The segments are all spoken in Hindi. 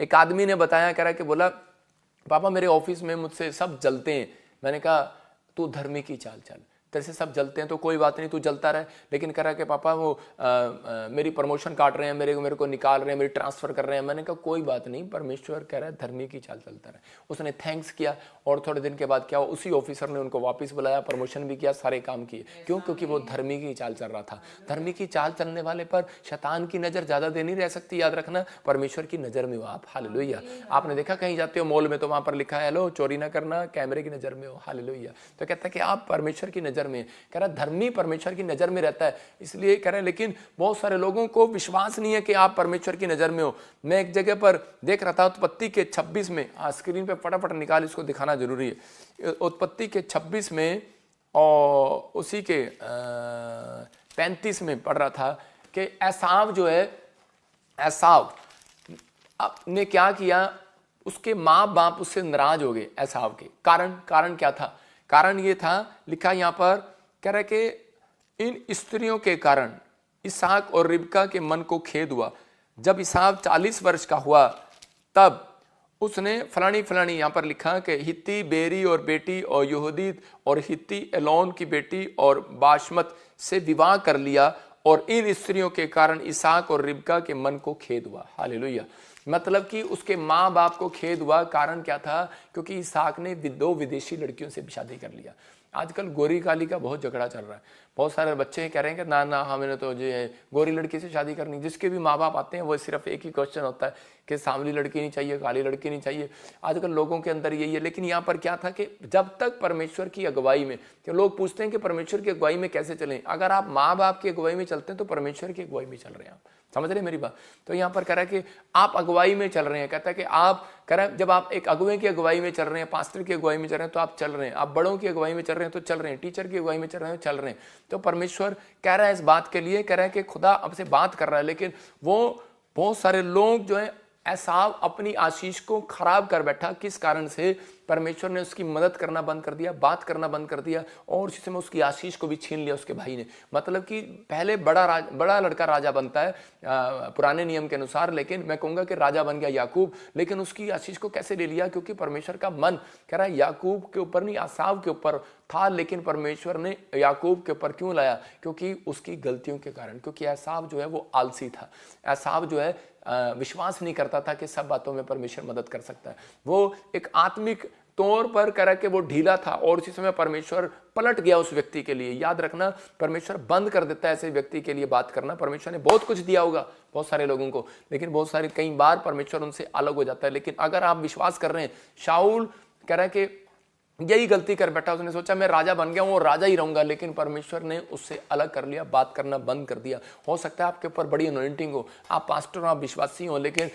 एक आदमी ने बताया, कह रहा कि बोला पापा मेरे ऑफिस में मुझसे सब जलते हैं। मैंने कहा तू धर्मी की चाल चल, तेरे से सब जलते हैं तो कोई बात नहीं, तू जलता रहे। लेकिन कह रहा कि पापा वो मेरी प्रमोशन काट रहे हैं, मेरे को निकाल रहे हैं, मेरी ट्रांसफर कर रहे हैं। मैंने कहा कोई बात नहीं, परमेश्वर कह रहा है धर्मी की चाल चलता रहे। उसने थैंक्स किया और थोड़े दिन के बाद क्या, उसी ऑफिसर ने उनको वापस बुलाया, प्रमोशन भी किया, सारे काम किए। क्यों? क्योंकि वो धर्मी की चाल चल रहा था। धर्मी की चाल चलने वाले पर शैतान की नजर ज्यादा देर नहीं रह सकती, याद रखना। परमेश्वर की नजर में हो आप, हालेलुया। आपने देखा कहीं जाते हो मॉल में तो वहां पर लिखा है लो चोरी ना करना, कैमरे की नजर में हो, हालेलुया। तो कहता है कि आप परमेश्वर की नजर में, कह रहा धर्मी परमेश्वर की नजर में रहता है, इसलिए कह रहे हैं। लेकिन बहुत सारे लोगों को विश्वास नहीं है कि आप परमेश्वर की नजर में हो। मैं एक जगह पर देख रहा था, उत्पत्ति के 26 में, स्क्रीन पे फटाफट निकाल, इसको दिखाना जरूरी है। उत्पत्ति के 26 में और उसी के 35 में पढ़ रहा था कि एसाव जो है, एसाव ने क्या किया, उसके माँ बाप उससे नाराज हो गए एसाव के। कारण क्या था? कारण ये था, लिखा यहां पर, कह रहा कि इन स्त्रियों के कारण इसहाक और रिबका के मन को खेद हुआ। जब इसहाक 40 वर्ष का हुआ तब उसने फलानी फलानी, यहां पर लिखा कि हित्ती बेरी और बेटी और यहूदी और हित्ती एलोन की बेटी और बाशमत से विवाह कर लिया, और इन स्त्रियों के कारण इसहाक और रिबका के मन को खेद हुआ। हालेलुया। मतलब कि उसके माँ बाप को खेद हुआ। कारण क्या था? क्योंकि इसहाक ने 2 विदेशी लड़कियों से शादी कर लिया। आजकल गोरी काली का बहुत झगड़ा चल रहा है। बहुत सारे बच्चे कह रहे हैं कि ना हमें तो जो है गोरी लड़की से शादी करनी। जिसके भी माँ बाप आते हैं वो सिर्फ एक ही क्वेश्चन होता है कि सांवली लड़की नहीं चाहिए, काली लड़की नहीं चाहिए। आजकल लोगों के अंदर यही है। लेकिन यहाँ पर क्या था कि जब तक परमेश्वर की अगुवाई में, कि लोग पूछते हैं कि परमेश्वर की अगुवाई में कैसे चलें। अगर आप माँ बाप की अगुवाई में चलते हैं तो परमेश्वर की अगुवाई में चल रहे हैं आप। समझ रहे मेरी बात? तो यहाँ पर कह रहा है कि आप अगुवाई में चल रहे हैं। कहता है कि आप कह रहे हैं जब आप एक अगुवे की अगुवाई में चल रहे हैं, पास्टर की अगुवाई में चल रहे हैं तो आप चल रहे हैं। आप बड़ों की अगुवाई में चल रहे हैं तो चल रहे हैं। टीचर की अगुवाई में चल रहे हैं तो चल रहे हैं। तो परमेश्वर कह रहा है इस बात के लिए, कह रहा है कि खुदा आपसे बात कर रहा है। लेकिन वो बहुत सारे लोग जो है एसाव अपनी आशीष को खराब कर बैठा। किस कारण से? परमेश्वर ने उसकी मदद करना बंद कर दिया, बात करना बंद कर दिया, और उसी समय उसकी आशीष को भी छीन लिया उसके भाई ने। मतलब कि पहले बड़ा लड़का राजा बनता है पुराने नियम के अनुसार, लेकिन मैं कहूंगा कि राजा बन गया याकूब। लेकिन उसकी आशीष को कैसे ले लिया? क्योंकि परमेश्वर का मन कह रहा है याकूब के ऊपर नहीं, एसाव के ऊपर था। लेकिन परमेश्वर ने याकूब के ऊपर क्यों लाया? क्योंकि उसकी गलतियों के कारण। क्योंकि एसाव जो है वो आलसी था। एसाव जो है विश्वास नहीं करता था कि सब बातों में परमेश्वर मदद कर सकता है। वो एक आत्मिक तौर पर कह के वो ढीला था, और उसी समय परमेश्वर पलट गया उस व्यक्ति के लिए। याद रखना, परमेश्वर बंद कर देता है ऐसे व्यक्ति के लिए बात करना। परमेश्वर ने बहुत कुछ दिया होगा बहुत सारे लोगों को, लेकिन बहुत सारे कई बार परमेश्वर उनसे अलग हो जाता है। लेकिन अगर आप विश्वास कर रहे हैं, शाऊल कह रहा है कि यही गलती कर बैठा। उसने सोचा मैं राजा बन गया हूं और राजा ही रहूंगा, लेकिन परमेश्वर ने उससे अलग कर लिया, बात करना बंद कर दिया। हो सकता है आपके ऊपर बड़ी अनॉइंटिंग हो, आप पास्टर हो, आप विश्वासी हो, लेकिन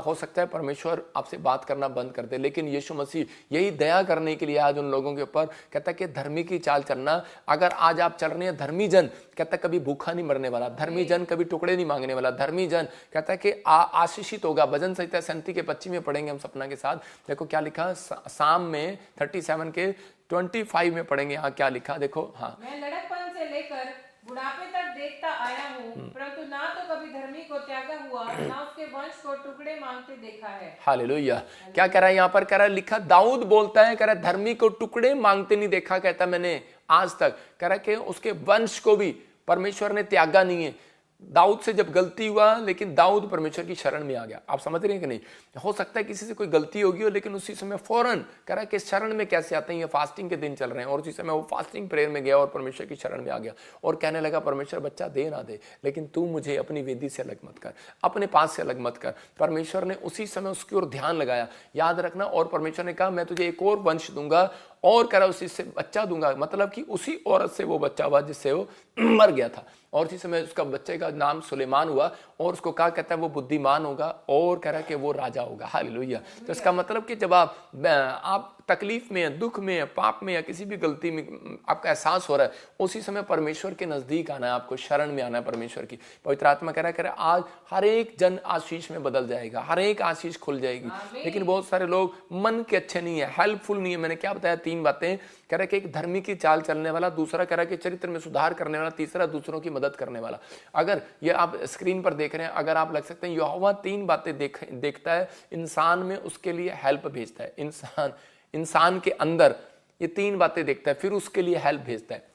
हो सकता है परमेश्वर आपसे बात करना बंद कर दे। लेकिन यीशु मसीह यही दया करने के लिए आज उन लोगों के ऊपर कहता है कि धर्मी की चाल चलना। अगर आज आप चल रहे हैं धर्मी जन, कहता है कभी भूखा नहीं मरने वाला। धर्मी जन कभी टुकड़े नहीं मांगने वाला। धर्मी जन कहता है कि आशीषित होगा। भजन संहिता 37 के 25 में पढ़ेंगे हम सपना के साथ। देखो क्या लिखा साम में 37 के 25 में पढ़ेंगे। यहाँ क्या लिखा देखो। हाँ, मैं लड़कपन से लेकर बुढ़ापे तक देखता आया हूँ, परंतु ना तो कभी धर्मी को त्यागा हुआ, ना उसके वंश को टुकड़े मांगते देखा है। हालेलुया। क्या कह रहा है यहाँ पर? कह रहा है, लिखा दाऊद बोलता है, कह रहा है धर्मी को टुकड़े मांगते नहीं देखा, कहता मैंने आज तक। कह रहा है कि उसके वंश को भी परमेश्वर ने त्यागा नहीं है। दाऊद से जब गलती हुआ, लेकिन दाऊद परमेश्वर की शरण में आ गया। आप समझ रहे हैं कि नहीं? हो सकता है किसी से कोई गलती होगी हो, लेकिन उसी समय फौरन कह रहा है कि शरण में कैसे आते हैं, ये फास्टिंग के दिन चल रहे हैं, और उसी समय वो फास्टिंग प्रेयर में गया और परमेश्वर की शरण में आ गया और कहने लगा परमेश्वर बच्चा दे ना दे, लेकिन तू मुझे अपनी वेदी से अलग मत कर, अपने पास से अलग मत कर। परमेश्वर ने उसी समय उसकी ओर ध्यान लगाया, याद रखना। और परमेश्वर ने कहा मैं तुझे एक और वंश दूंगा, और कह रहा उसी से बच्चा दूंगा। मतलब कि उसी औरत से वो बच्चा हुआ जिससे वो मर गया था, और इसी समय उसका बच्चे का नाम सुलेमान हुआ, और उसको कहा कहता है वो बुद्धिमान होगा, और कह रहा है कि वो राजा होगा। हालेलुया। तो इसका मतलब कि जब आप तकलीफ में हैं, दुख में हैं, पाप में या किसी भी गलती में आपका एहसास हो रहा है, उसी समय परमेश्वर के नजदीक आना है, आपको शरण में आना है परमेश्वर की। पवित्र आत्मा कह रहा है आज हर एक जन आशीष में बदल जाएगा, हर एक आशीष खुल जाएगी। लेकिन बहुत सारे लोग मन के अच्छे नहीं है, हेल्पफुल नहीं है। मैंने क्या बताया? 3 बातें, कह रहा है कि एक धर्मी की चाल चलने वाला, दूसरा कह रहा है कि चरित्र में सुधार करने वाला, तीसरा दूसरों की मदद करने वाला। अगर ये आप स्क्रीन पर देख रहे हैं, अगर आप लग सकते हैं यहोवा 3 बातें देखता है इंसान में, उसके लिए हेल्प भेजता है। इंसान के अंदर ये 3 बातें देखता है, फिर उसके लिए हेल्प भेजता है।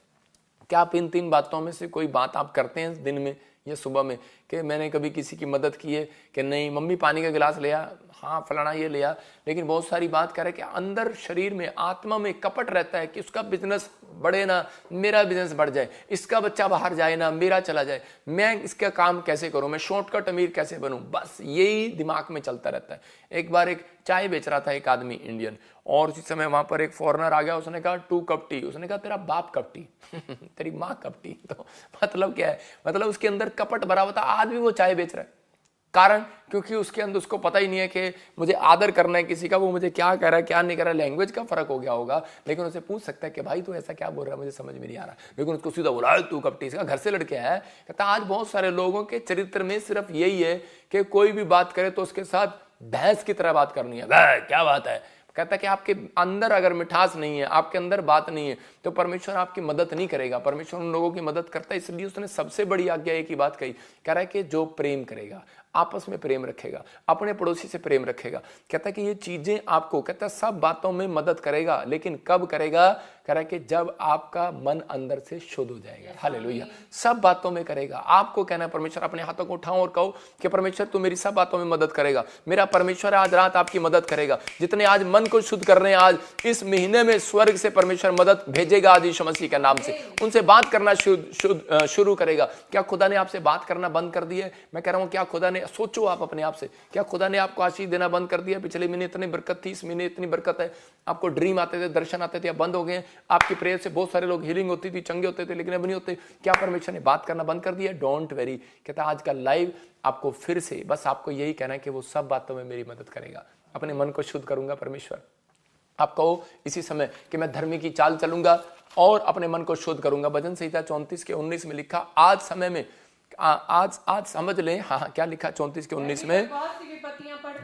क्या आप इन 3 बातों में से कोई बात आप करते हैं दिन में या सुबह में, कि मैंने कभी किसी की मदद की है कि नहीं? मम्मी पानी का गिलास ले आ, हाँ फलाना ये ले आ, लेकिन बहुत सारी बात कर रहे कि अंदर शरीर में, आत्मा में कपट रहता है कि उसका बिजनेस बढ़े ना, मेरा बिजनेस बढ़ जाए, इसका बच्चा बाहर जाए ना, मेरा चला जाए, मैं इसका काम कैसे करूं, मैं शॉर्टकट अमीर कैसे बनूं, बस यही दिमाग में चलता रहता है। एक बार एक चाय बेच रहा था एक आदमी इंडियन, और उसी समय वहां पर एक फॉरेनर आ गया, उसने कहा 2 कप टी, उसने कहा तेरा बाप कप टी तेरी माँ कप टी। तो मतलब क्या है, मतलब उसके अंदर कपट भरा हुआ था, आज भी वो चाय बेच रहा है। कारण क्योंकि उसके अंदर, उसको पता ही नहीं है कि मुझे आदर करना है किसी का, वो मुझे क्या कह रहा है क्या नहीं कर रहा है, लैंग्वेज का फर्क हो गया होगा, लेकिन उसे पूछ सकता है कि भाई तू ऐसा क्या बोल रहा है, मुझे समझ में नहीं आ रहा, लेकिन उसको सीधा बोला तू कपटी, इसका घर से लड़के आया है। कहता आज बहुत सारे लोगों के चरित्र में सिर्फ यही है कि कोई भी बात करे तो उसके साथ भैंस की तरह बात करनी है, क्या बात है। कहता है कि आपके अंदर अगर मिठास नहीं है, आपके अंदर बात नहीं है, तो परमेश्वर आपकी मदद नहीं करेगा। परमेश्वर उन लोगों की मदद करता है, इसलिए उसने सबसे बड़ी आज्ञा एक ही बात कही, कह रहा है कि जो प्रेम करेगा, आपस में प्रेम रखेगा, अपने पड़ोसी से प्रेम रखेगा, कहता है कि ये चीजें आपको, कहता है सब बातों में मदद करेगा, लेकिन कब करेगा? कह रहा है कि जब आपका मन अंदर से शुद्ध हो जाएगा। हालेलुया। सब बातों में करेगा। आपको कहना है परमेश्वर, अपने हाथों को उठाओ और कहो कि परमेश्वर तू मेरी सब बातों में मदद करेगा। मेरा परमेश्वर आज रात आपकी मदद करेगा। जितने आज मन को शुद्ध कर रहे हैं, आज इस महीने में स्वर्ग से परमेश्वर मदद भेजेगा आज यीशु मसीह के नाम से। उनसे बात करना शुरू करेगा। क्या खुदा ने आपसे बात करना बंद कर दिया है? मैं कह रहा हूं क्या खुदा ने, सोचो आप अपने आप से, क्या खुदा ने आपको आशीष देना बंद कर दिया? पिछले महीने इतनी बरकत थी, इस महीने इतनी बरकत है, आपको ड्रीम आते थे, दर्शन आते थे, बंद हो गए। आपकी प्रेयर से बहुत सारे लोग हीलिंग होती थी, चंगे होते थे, लेकिन अब नहीं होते। क्या परमेश्वर ने बात करना बंद कर दिया? Don't very. कहता आज का लाइव आपको फिर से बस आपको यही कहना है कि वो सब बातों में मेरी मदद करेगा। अपने मन को शुद्ध करूंगा परमेश्वर। आप कहो इसी समय कि मैं धर्मी की चाल चलूंगा और अपने मन को शुद्ध करूंगा। भजन संहिता 34 के 19 में लिखा, आज समय में, आज समझ लें। हाँ, क्या लिखा 34 के 19 में?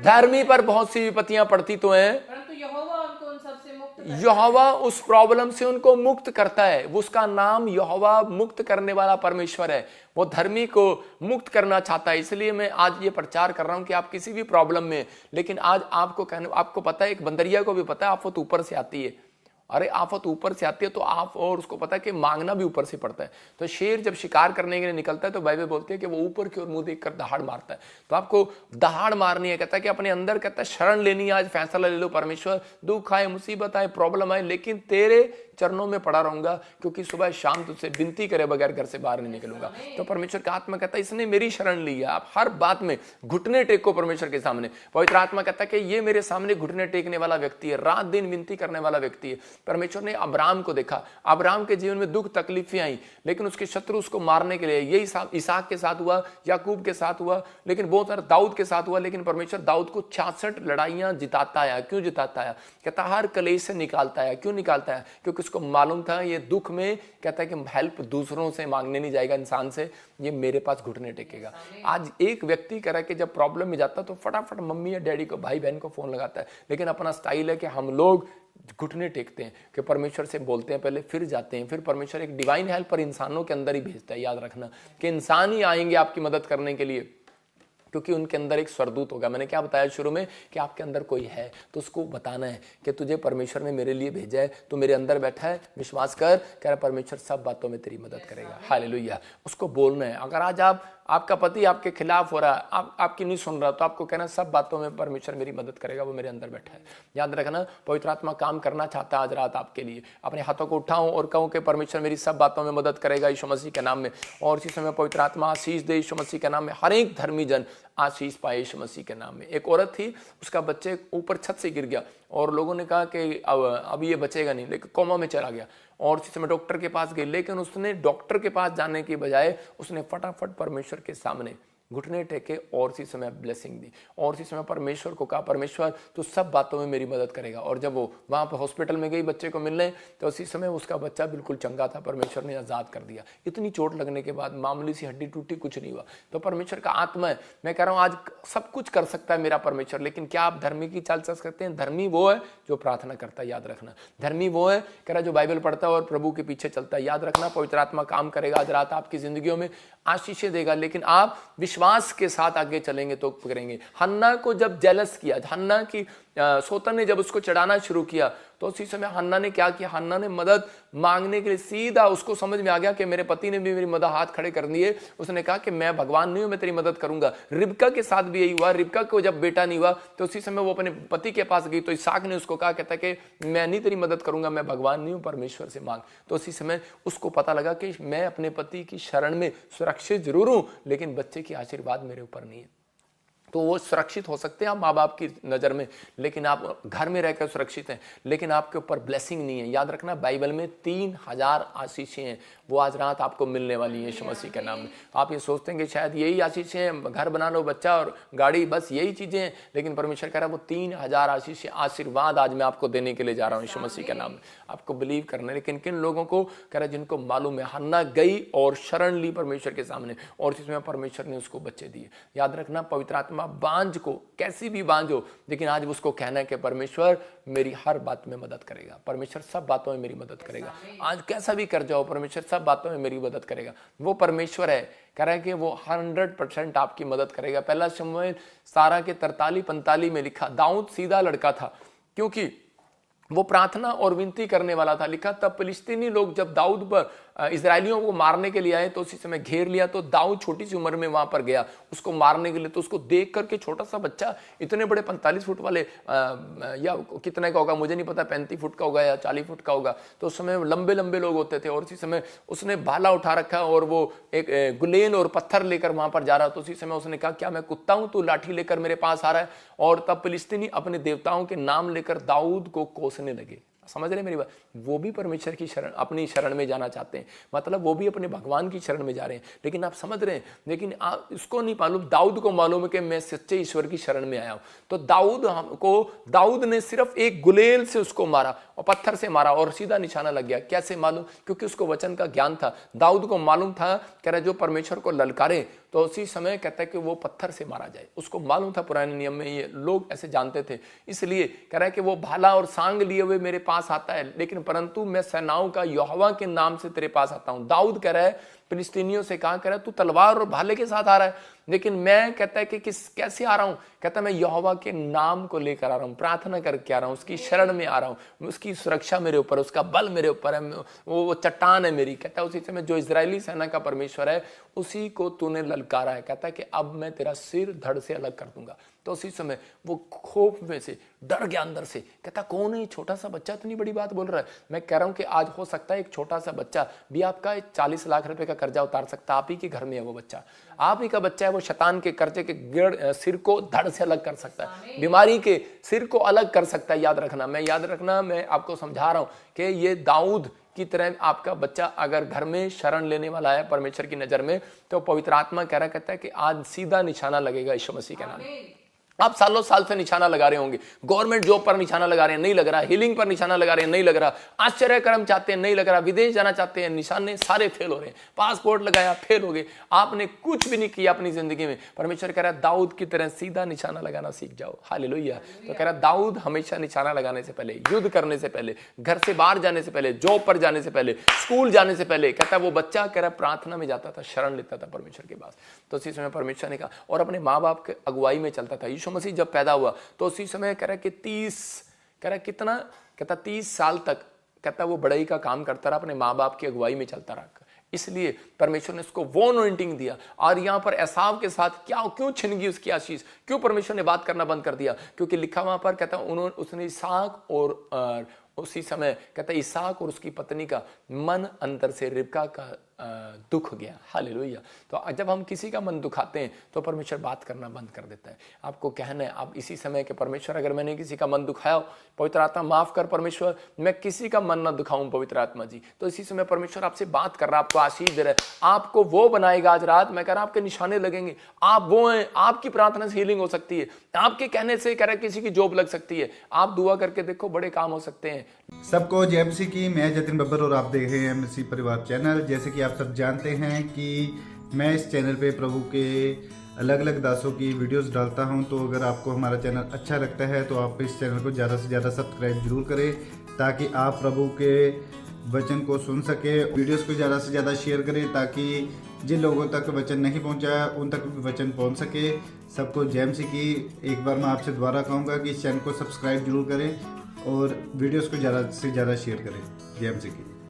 धर्मी पर बहुत सी विपत्तियां पड़ती तो हैं, परंतु यहोवा उनको उन सब से मुक्त करता है। यहोवा उस प्रॉब्लम से उनको मुक्त करता है। वो उसका नाम यहोवा मुक्त करने वाला परमेश्वर है। वो धर्मी को मुक्त करना चाहता है। इसलिए मैं आज ये प्रचार कर रहा हूं कि आप किसी भी प्रॉब्लम में, लेकिन आज आपको पता है, एक बंदरिया को भी पता है आफत ऊपर से आती है। अरे आफत ऊपर से आती है तो आप, और उसको पता है कि मांगना भी ऊपर से पड़ता है। तो शेर जब शिकार करने के लिए निकलता है तो बाइबल बोलती है कि वो ऊपर की ओर मुंह देखकर दहाड़ मारता है। तो आपको दहाड़ मारनी है। कहता है कि अपने अंदर, कहता है शरण लेनी है। आज फैसला ले लो, परमेश्वर दुख आए, मुसीबत आए, प्रॉब्लम आए, लेकिन तेरे चरणों में पड़ा रहूंगा, क्योंकि सुबह शाम तुझसे विनती करे बगैर घर से बाहर नहीं निकलूंगा। तो परमेश्वर का आत्मा कहता है इसने मेरी शरण ली है। आप हर बात में घुटने टेको परमेश्वर के सामने। पवित्र आत्मा कहता है कि ये मेरे सामने घुटने टेकने वाला व्यक्ति है, रात दिन विनती करने वाला व्यक्ति है। परमेश्वर ने अब्राहम को देखा। अब्राहम के जीवन में दुख तकलीफें आई, लेकिन उसके शत्रु उसको मारने के लिए, यही इसहाक के साथ हुआ, याकूब के साथ हुआ, लेकिन बहुत सारा दाऊद के साथ हुआ। लेकिन परमेश्वर दाऊद को 66 लड़ाइयां जिताता है। क्यों जिताता है? कहता हर कलेश से निकालता है। क्यों निकालता है? क्योंकि उसको मालूम था ये दुख में, कहता है कि हेल्प दूसरों से मांगने नहीं जाएगा, इंसान से, ये मेरे पास घुटने टेकेगा। आज एक व्यक्ति कह रहा है कि जब प्रॉब्लम में जाता तो फटाफट मम्मी या डैडी को, भाई बहन को फोन लगाता है, लेकिन अपना स्टाइल है कि हम लोग घुटने टेकते हैं, कि परमेश्वर से बोलते हैं पहले, फिर जाते हैं। फिर परमेश्वर एक डिवाइन हेल्प पर इंसानों के अंदर ही भेजता है। याद रखना कि इंसान ही आएंगे आपकी मदद करने के लिए, क्योंकि उनके अंदर एक स्वरदूत होगा। मैंने क्या बताया शुरू में कि आपके अंदर कोई है, तो उसको बताना है कि तुझे परमेश्वर ने मेरे लिए भेजा है, तो मेरे अंदर बैठा है, विश्वास कर, कह रहा परमेश्वर सब बातों में तेरी मदद करेगा। हालेलुया। उसको बोलना है। अगर आज आपका पति आपके खिलाफ हो रहा है, आपकी नहीं सुन रहा, तो आपको कहना सब बातों में परमेश्वर मेरी मदद करेगा, वो मेरे अंदर बैठा है। याद रखना, पवित्र आत्मा काम करना चाहता है आज रात आपके लिए। अपने हाथों को उठाऊं और कहूं कि परमेश्वर मेरी सब बातों में मदद करेगा यीशु मसीह के नाम में। और इसी समय पवित्र आत्मा आशीष दे यीशु मसीह के नाम में। हर एक धर्मी जन आशीष पाए यीशु मसीह के नाम में। एक औरत थी, उसका बच्चे ऊपर छत से गिर गया और लोगों ने कहा कि अब ये बचेगा नहीं, लेकिन कोमा में चला गया। और इसी समय डॉक्टर के पास गई, लेकिन उसने डॉक्टर के पास जाने की बजाय उसने फटाफट परमेश्वर के सामने घुटने टेके और उसी समय ब्लेसिंग दी और उसी समय परमेश्वर को कहा, परमेश्वर तो सब बातों में मेरी मदद करेगा। और जब वो वहाँ पर हॉस्पिटल में गई बच्चे को मिलने, तो उसी समय उसका बच्चा बिल्कुल चंगा था, परमेश्वर ने आज़ाद कर दिया। इतनी चोट लगने के बाद मामूली सी हड्डी टूटी, कुछ नहीं हुआ। तो परमेश्वर का आत्मा है। मैं कह रहा हूँ आज सब कुछ कर सकता है मेरा परमेश्वर, लेकिन क्या आप धर्मी की चाल चल सकते हैं? धर्मी वो है जो प्रार्थना करता है, याद रखना। धर्मी वो है कह रहा जो बाइबल पढ़ता है और प्रभु के पीछे चलता है। याद रखना, पवित्र आत्मा काम करेगा आज रात आपकी जिंदगियों में, आशीषें देगा, लेकिन आप विश्वास के साथ आगे चलेंगे तो करेंगे। हन्ना को जब जेलस किया, हन्ना की सोतन ने जब उसको चढ़ाना शुरू किया, तो उसी समय हन्ना ने क्या किया? हन्ना ने मदद मांगने के लिए सीधा, उसको समझ में आ गया कि मेरे पति ने भी मेरी मदद हाथ खड़े कर दिए। उसने कहा कि मैं भगवान नहीं हूं, मैं तेरी मदद करूंगा। रिबका के साथ भी यही हुआ। रिबका को जब बेटा नहीं हुआ तो उसी समय वो अपने पति के पास गई, तो इसहाक ने उसको कहा, कहता कि मैं नहीं तेरी मदद करूंगा, मैं भगवान नहीं हूं, परमेश्वर से मांग। तो उसी समय उसको पता लगा कि मैं अपने पति की शरण में सुरक्षित जरूर हूं, लेकिन बच्चे की आशीर्वाद मेरे ऊपर नहीं है। तो वो सुरक्षित हो सकते हैं आप माँ बाप की नज़र में, लेकिन आप घर में रहकर सुरक्षित हैं, लेकिन आपके ऊपर ब्लेसिंग नहीं है। याद रखना, बाइबल में 3000 आशीषें हैं, वो आज रात आपको मिलने वाली है यीशु मसीह के नाम में। आप ये सोचते हैं कि शायद यही आशीषें हैं, घर बना लो, बच्चा और गाड़ी, बस यही चीज़ें हैं, लेकिन परमेश्वर कह रहा है वो 3000 आशीषें, आशीर्वाद आज मैं आपको देने के लिए जा रहा हूँ यीशु मसीह के नाम में। आपको बिलीव करना है। लेकिन किन लोगों को कह रहा है? जिनको मालूम है। हन्ना गई और शरण ली परमेश्वर के सामने, और इसमें परमेश्वर ने उसको बच्चे दिए। याद रखना, पवित्र आत्मा बांझ को, कैसी भी बांझ हो, लेकिन आज उसको कहना है कि परमेश्वर मेरी हर बात में मदद करेगा, परमेश्वर सब बातों में मेरी मदद करेगा। आज कैसा भी कर जाओ, परमेश्वर सब बातों में मेरी मदद करेगा। वो परमेश्वर है, कह रहा है कि वो 100% आपकी मदद करेगा। पहला शमूएल 17 के 43-45 में लिखा, दाऊद सीधा लड़का था क्योंकि वो प्रार्थना और विनती करने वाला था। लिखा, तब फिलिस्तीनी लोग जब दाऊद पर इजरायलियों को मारने के लिए आए तो उसी समय घेर लिया, तो दाऊद छोटी सी उम्र में वहां पर गया उसको मारने के लिए। तो उसको देख करके छोटा सा बच्चा, इतने बड़े 45 फुट वाले या कितने का होगा मुझे नहीं पता, 35 फुट का होगा या 40 फुट का होगा, तो उस समय लंबे लंबे लोग होते थे। और उसी समय उसने भाला उठा रखा और वो एक गुलेन और पत्थर लेकर वहां पर जा रहा। तो उसी समय उसने कहा, क्या मैं कुत्ता हूं, तू लाठी लेकर मेरे पास आ रहा है? और तब फिलिस्तीनी अपने देवताओं के नाम लेकर दाऊद को कोसने लगे। समझ रहे मेरी बात? वो भी परमेश्वर की शरण, अपनी शरण में जाना चाहते हैं, मतलब वो भी अपने भगवान की शरण में जा रहे हैं। लेकिन आप समझ रहे हैं, लेकिन आप इसको नहीं मालूम, दाऊद को मालूम है कि मैं सच्चे ईश्वर की शरण में आया हूं। तो दाऊद ने सिर्फ एक गुलेल से उसको मारा और पत्थर से मारा और सीधा निशाना लग गया। कैसे मालूम? क्योंकि उसको वचन का ज्ञान था। दाऊद को मालूम था, कह रहा जो परमेश्वर को ललकारे तो उसी समय कहता है कि वो पत्थर से मारा जाए। उसको मालूम था, पुराने नियम में ये लोग ऐसे जानते थे, इसलिए कह रहा है कि वो भाला और सांग लिए हुए मेरे पास आता है, लेकिन परंतु मैं सेनाओं का यहोवा के नाम से तेरे पास आता हूं। दाऊद कह रहा है फिलिस्तीनियों से, कहा कह रहा है तू तलवार और भाले के साथ आ रहा है, लेकिन मैं कहता है कि कैसे आ रहा हूं? कहता है मैं यहोवा के नाम को लेकर आ रहा हूं, प्रार्थना करके आ रहा हूं, उसकी शरण में आ रहा हूं, उसकी सुरक्षा मेरे ऊपर, उसका बल मेरे ऊपर है, वो चट्टान है मेरी। कहता है उसी समय जो इजरायली सेना का परमेश्वर है उसी को तूने ललकारा है। कहता है कि अब मैं तेरा सिर धड़ से अलग कर दूंगा। तो उसी समय वो खौफ में से डर गया अंदर से। कहता कौन है छोटा सा बच्चा, इतनी बड़ी बात बोल रहा है? मैं कह रहा हूं कि आज हो सकता है एक छोटा सा बच्चा भी आपका 40 लाख रुपए का कर्जा उतार सकता है। आप ही के घर में है वो बच्चा, आप ही का बच्चा है। वो शैतान के कर्जे के सिर को धड़ से अलग कर सकता है, बीमारी के सिर को अलग कर सकता है। याद रखना, मैं आपको समझा रहा हूं कि ये दाऊद की तरह आपका बच्चा अगर घर में शरण लेने वाला है परमेश्वर की नजर में, तो पवित्र आत्मा कह रहा कहता है कि आज सीधा निशाना लगेगा यीशु मसीह के नाम में। आप सालों साल से निशाना लगा रहे होंगे, गवर्नमेंट जॉब पर निशाना लगा रहे हैं, नहीं लग रहा, हीलिंग पर निशाना लगा रहे हैं, नहीं लग रहा, आश्चर्य कर्म चाहते हैं, नहीं लग रहा, विदेश जाना चाहते हैं, निशाने सारे फेल हो रहे हैं, पासपोर्ट लगाया फेल हो गए, आपने कुछ भी नहीं किया अपनी जिंदगी में। परमेश्वर कह रहा है दाऊद की तरह सीधा निशाना लगाना सीख जाओ। हालेलुया। तो कह रहा है दाऊद हमेशा निशाना लगाने से पहले, युद्ध करने से पहले, घर से बाहर जाने से पहले, जॉब पर जाने से पहले, स्कूल जाने से पहले, कहता है वो बच्चा कह रहा प्रार्थना में जाता था, शरण लेता था परमेश्वर के पास। तो उसी समय परमेश्वर ने कहा, और अपने माँ बाप के अगुवाई में चलता था। यीशु मसीह जब पैदा तो उसी समय कह रहा कि 30 साल तक कहता वो बड़ाई का काम करता रहा, अपने माँ बाप की अगुवाई में चलता रहा। इसलिए परमेश्वर ने उसको वो अनॉइंटिंग दिया। और यहां पर एसाव के साथ क्यों छिन गई उसकी आशीष? क्यों परमेश्वर ने बात करना बंद कर दिया? क्योंकि लिखा वहां पर कहता उसने इसहाक और उसी समय कहता इसहाक और उसकी पत्नी का मन अंदर से रिबका का दुख गया। हालेलुया। तो जब हम किसी का मन दुखाते हैं तो परमेश्वर बात करना बंद कर देता है। आपको कहना है आप इसी समय के परमेश्वर, अगर मैंने किसी का मन दुखाया, पवित्र आत्मा माफ कर परमेश्वर, मैं किसी का मन ना दुखाऊं पवित्र आत्मा जी। तो इसी समय परमेश्वर आपसे बात कर रहा है, आपको आशीष दे रहा है, आपको वो बनाएगा। आज रात मैं कह रहा आपके निशाने लगेंगे, आप वो हैं। आपकी प्रार्थना से हीलिंग हो सकती है, आपके कहने से कह रहा किसी की जॉब लग सकती है। आप दुआ करके देखो, बड़े काम हो सकते हैं। सबको जय मसीह की। मैं जतिन बब्बर और आप देख रहे हैं मसीह परिवार चैनल। जैसे कि आप सब जानते हैं कि मैं इस चैनल पे प्रभु के अलग अलग दासों की वीडियोस डालता हूं। तो अगर आपको हमारा चैनल अच्छा लगता है तो आप इस चैनल को ज़्यादा से ज़्यादा सब्सक्राइब जरूर करें, ताकि आप प्रभु के वचन को सुन सके। वीडियोस को ज़्यादा से ज़्यादा शेयर करें, ताकि जिन लोगों तक वचन नहीं पहुंचा उन तक भी वचन पहुंच सके। सबको जय मसीह की। एक बार मैं आपसे दोबारा कहूँगा कि इस चैनल को सब्सक्राइब जरूर करें और वीडियोस को ज़्यादा से ज़्यादा शेयर करें। जय मसीह की।